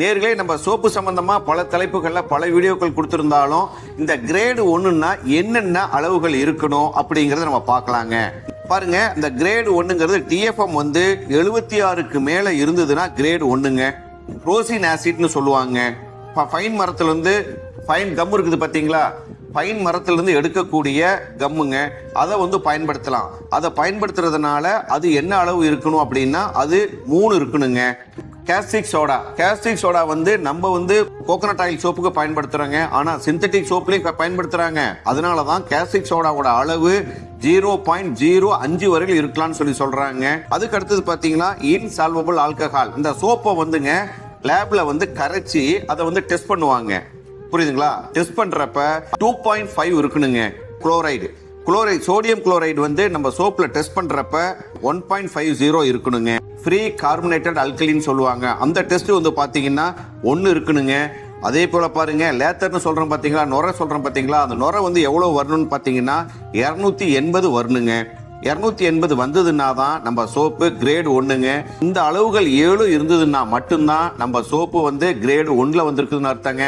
நேர்களே, நம்ம சோப்பு சம்பந்தமா பல தலைப்புகள்ல பல வீடியோக்கள் கொடுத்திருந்தாலும் இந்த கிரேடு 1ன்னா என்னென்ன அளவுகள் இருக்கணும் அப்படிங்கறத நம்ம பார்க்கலாங்க. பாருங்க, இந்த கிரேடு 1ங்கிறது டிஎஃப்எம் வந்து 76க்கு மேல இருந்ததுன்னா கிரேடு 1ங்க. ரோசின் ஆசிட்னு சொல்லுவாங்க. ஃபைன் மரத்துல இருந்து ஃபைன் கம் இருக்குது பாத்தீங்களா, பைன் மரத்துல இருந்து எடுக்கக்கூடிய கம்முங்க, அதை வந்து பயன்படுத்தலாம். அதை பயன்படுத்துறதுனால அது என்ன அளவு இருக்கணும் அப்படின்னா அது 3 இருக்கணுங்க. கேஸ்டிக் சோடா வந்து நம்ம வந்து கோகனட் ஆயில் சோப்புக்கு பயன்படுத்துறாங்க, ஆனா சிந்தட்டிக் சோப்லயும் பயன்படுத்துறாங்க. அதனாலதான் கேஸ்டிக் சோடாவோட அளவு 0.05 வரையில் இருக்கலாம்னு சொல்லி சொல்றாங்க. அதுக்கு அடுத்தது பாத்தீங்கன்னா இன்சால்வபிள் ஆல்கஹால். இந்த சோப்பை வந்துங்க லேப்ல வந்து கரைச்சி அதை வந்து டெஸ்ட் பண்ணுவாங்க. புரியுதுங்களா? டெஸ்ட் பண்றப்ப 2.5 இருக்கணுங்க. குளோரைடு சோடியம் குளோரைடு வந்து நம்ம சோப்ல டெஸ்ட் பண்றப்ப 1.50 இருக்கணுங்க. ஃப்ரீ கார்பனேட்டட் அல்கலின்னு சொல்லுவாங்க, அந்த டெஸ்ட் வந்து பாத்தீங்கன்னா 1 இருக்கணுங்க. அதே போல பாருங்க, லேத்தர்னு சொல்றோம் பாத்தீங்களா, நுரை சொல்றோம் பாத்தீங்களா, அந்த நுரை வந்து எவ்வளவு வரணும்னு பாத்தீங்கன்னா 280 வரணுங்க. 280 வந்ததுன்னா தான் நம்ம சோப்பு கிரேடு 1ங்க. இந்த அளவுகள் 7 இருந்ததுன்னா மட்டும்தான் நம்ம சோப்பு வந்து கிரேடு 1ல வந்திருக்குதுன்னு அர்த்தங்க.